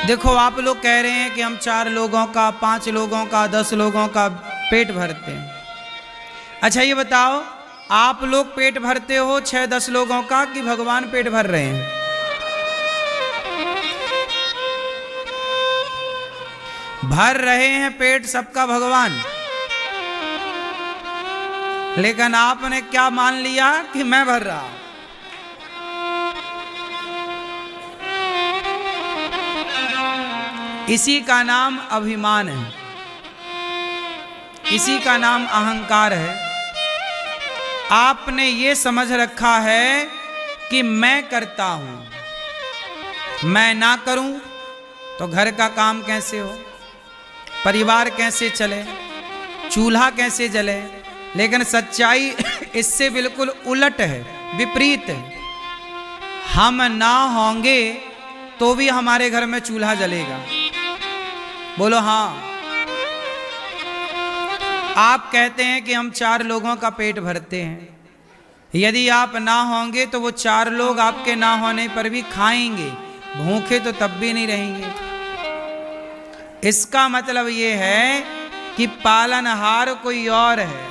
देखो आप लोग कह रहे हैं कि हम 4 लोगों का, 5 लोगों का, 10 लोगों का पेट भरते हैं। अच्छा ये बताओ, आप लोग पेट भरते हो 6-10 लोगों का कि भगवान पेट भर रहे हैं? भर रहे हैं पेट सबका भगवान, लेकिन आपने क्या मान लिया कि मैं भर रहा हूं। इसी का नाम अभिमान है, इसी का नाम अहंकार है। आपने ये समझ रखा है कि मैं करता हूं, मैं ना करूं तो घर का काम कैसे हो, परिवार कैसे चले, चूल्हा कैसे जले। लेकिन सच्चाई इससे बिल्कुल उलट है, विपरीत है। हम ना होंगे तो भी हमारे घर में चूल्हा जलेगा। बोलो हाँ। आप कहते हैं कि हम 4 लोगों का पेट भरते हैं, यदि आप ना होंगे तो वो 4 लोग आपके ना होने पर भी खाएंगे, भूखे तो तब भी नहीं रहेंगे। इसका मतलब ये है कि पालनहार कोई और है,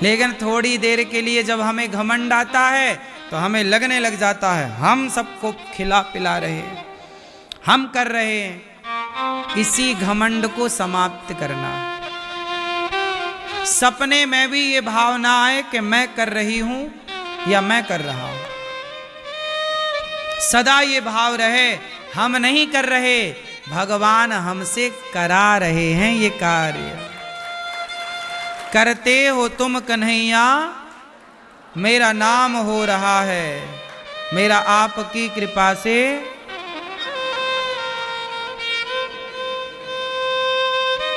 लेकिन थोड़ी देर के लिए जब हमें घमंड आता है तो हमें लगने लग जाता है हम सबको खिला पिला रहे हैं, हम कर रहे हैं। इसी घमंड को समाप्त करना। सपने में भी ये भावना आए कि मैं कर रही हूं या मैं कर रहा हूं। सदा ये भाव रहे हम नहीं कर रहे, भगवान हमसे करा रहे हैं ये कार्य। करते हो तुम कन्हैया, मेरा नाम हो रहा है, मेरा आपकी कृपा से।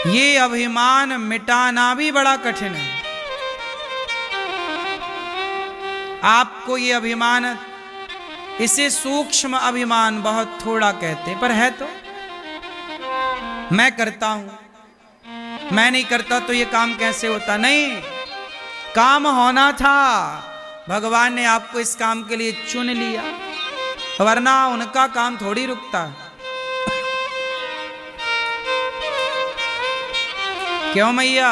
ये अभिमान मिटाना भी बड़ा कठिन है। आपको ये अभिमान, इसे सूक्ष्म अभिमान बहुत थोड़ा कहते हैं, पर है तो। मैं करता हूं, मैं नहीं करता तो ये काम कैसे होता। नहीं, काम होना था, भगवान ने आपको इस काम के लिए चुन लिया, वरना उनका काम थोड़ी रुकता है। क्यों मैया,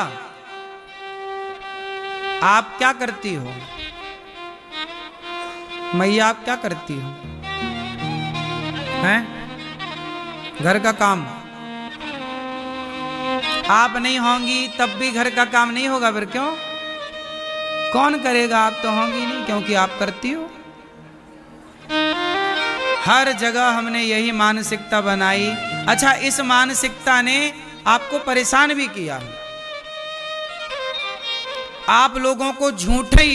आप क्या करती हो? मैया आप क्या करती हो? हैं? घर का काम आप नहीं होंगी तब भी घर का काम नहीं होगा, फिर क्यों? कौन करेगा? आप तो होंगी नहीं, क्योंकि आप करती हो। हर जगह हमने यही मानसिकता बनाई। अच्छा, इस मानसिकता ने आपको परेशान भी किया। आप लोगों को झूठी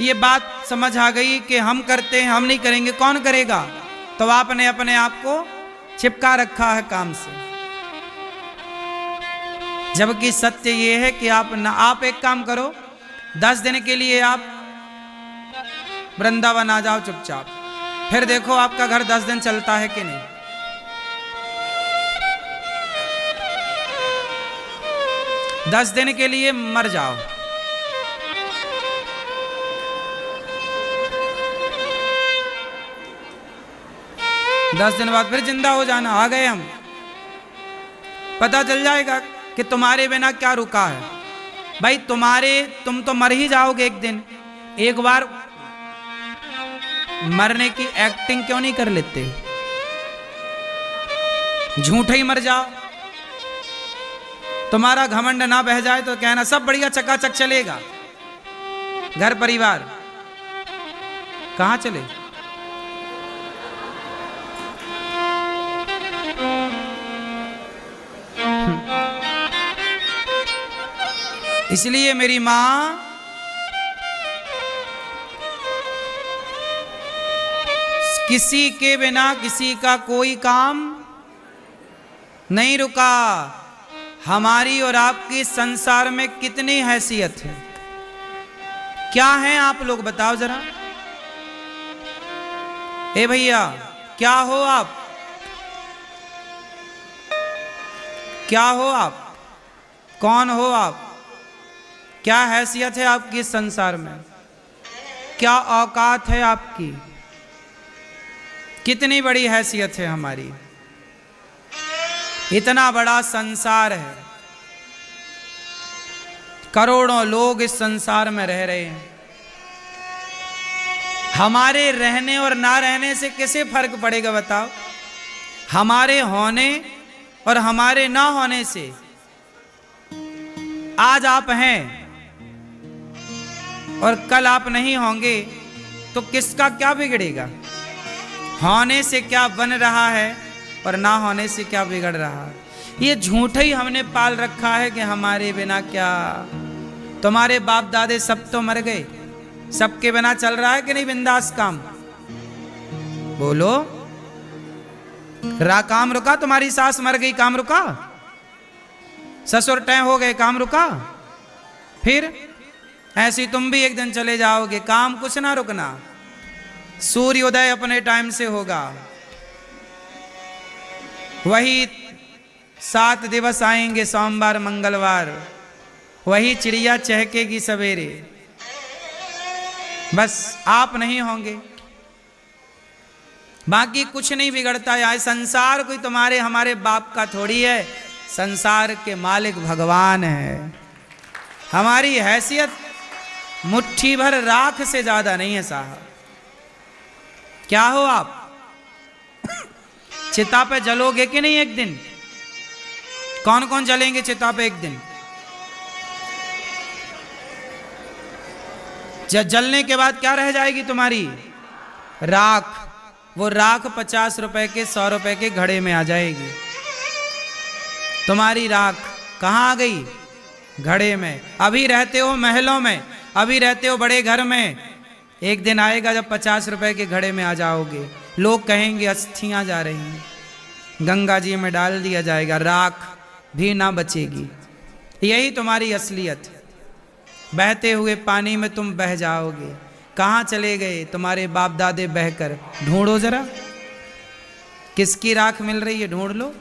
ये बात समझ आ गई कि हम करते हैं, हम नहीं करेंगे, कौन करेगा? तो आपने अपने आप को चिपका रखा है काम से। जबकि सत्य ये है कि आप एक काम करो, 10 दिन के लिए आप वृंदावन आ जाओ चुपचाप, फिर देखो आपका घर 10 दिन चलता है कि नहीं। 10 दिन के लिए मर जाओ, दस दिन बाद फिर जिंदा हो जाना। आ गए हम, पता चल जाएगा कि तुम्हारे बिना क्या रुका है। भाई तुम तो मर ही जाओगे एक दिन। एक बार मरने की एक्टिंग क्यों नहीं कर लेते? झूठे ही मर जाओ। तुम्हारा घमंड ना बह जाए तो कहना सब बढ़िया चकाचक चलेगा। घर परिवार कहां चले? इसलिए मेरी मां किसी के बिना किसी का कोई काम नहीं रुका। हमारी और आपकी संसार में कितनी हैसियत है, क्या है आप लोग बताओ जरा। ए भैया, क्या हो आप? क्या हो आप? कौन हो आप? क्या हैसियत है आपकी इस संसार में? क्या औकात है आपकी? कितनी बड़ी हैसियत है हमारी, इतना बड़ा संसार है, करोड़ों लोग इस संसार में रह रहे हैं। हमारे रहने और ना रहने से कैसे फर्क पड़ेगा बताओ? हमारे होने और हमारे ना होने से। आज आप हैं और कल आप नहीं होंगे तो किसका क्या बिगड़ेगा? होने से क्या बन रहा है और ना होने से क्या बिगड़ रहा है? ये झूठ ही हमने पाल रखा है कि हमारे बिना क्या। तुम्हारे बाप दादे सब तो मर गए, सबके बिना चल रहा है कि नहीं बिंदास काम? बोलो। काम रुका? तुम्हारी सास मर गई, काम रुका? ससुर तय हो गए, काम रुका? फिर ऐसी तुम भी एक दिन चले जाओगे, काम कुछ ना रुकना। सूर्योदय अपने टाइम से होगा, वही 7 दिवस आएंगे, सोमवार मंगलवार, वही चिड़िया चहकेगी सवेरे, बस आप नहीं होंगे, बाकी कुछ नहीं बिगड़ता। यार संसार कोई तुम्हारे हमारे बाप का थोड़ी है, संसार के मालिक भगवान है। हमारी हैसियत मुट्ठी भर राख से ज्यादा नहीं है साहब। क्या हो आप? चिता पे जलोगे कि नहीं एक दिन? कौन कौन जलेंगे चिता पे एक दिन? जलने के बाद क्या रह जाएगी तुम्हारी? राख। वो राख 50 रुपए के 100 रुपए के घड़े में आ जाएगी। तुम्हारी राख कहाँ आ गई? घड़े में। अभी रहते हो महलों में, अभी रहते हो बड़े घर में, एक दिन आएगा जब 50 रुपए के घड़े में आ जाओगे, लोग कहेंगे अस्थियां जा रही हैं, गंगा जी में डाल दिया जाएगा, राख भी ना बचेगी। यही तुम्हारी असलियत। बहते हुए पानी में तुम बह जाओगे। कहाँ चले गए तुम्हारे बाप दादे बहकर? ढूंढो जरा, किसकी राख मिल रही है, ढूंढ लो,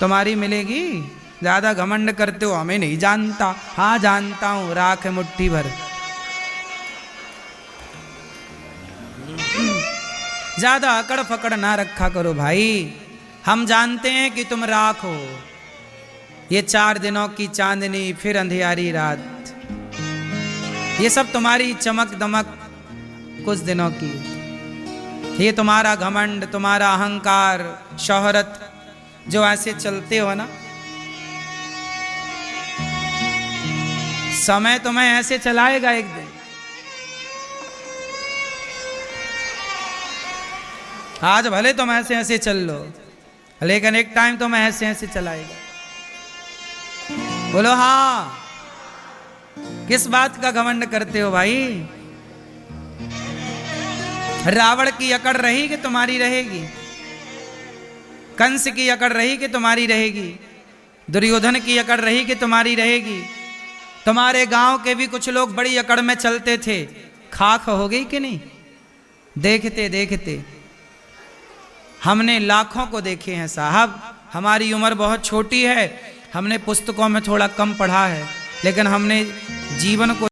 तुम्हारी मिलेगी। ज्यादा घमंड करते हो, हमें नहीं जानता। हाँ जानता हूं, राख है मुट्ठी भर। ज्यादा अकड़ फकड़ ना रखा करो भाई। हम जानते हैं कि तुम राख हो। ये 4 दिनों की चांदनी, फिर अंधियारी रात, ये सब तुम्हारी चमक दमक कुछ दिनों की। ये तुम्हारा घमंड, तुम्हारा अहंकार, शोहरत, जो ऐसे चलते हो ना, समय तुम्हें ऐसे चलाएगा एक दिन। आज भले तुम ऐसे ऐसे चल लो, लेकिन एक टाइम तुम्हें ऐसे ऐसे चलाएगा। बोलो हाँ। किस बात का घमंड करते हो भाई? रावण की अकड़ रही कि तुम्हारी रहेगी? कंस की अकड़ रही कि तुम्हारी रहेगी? दुर्योधन की अकड़ रही कि तुम्हारी रहेगी? तुम्हारे गांव के भी कुछ लोग बड़ी अकड़ में चलते थे, खाक हो गई कि नहीं? देखते देखते हमने लाखों को देखे हैं साहब। हमारी उम्र बहुत छोटी है, हमने पुस्तकों में थोड़ा कम पढ़ा है, लेकिन हमने जीवन को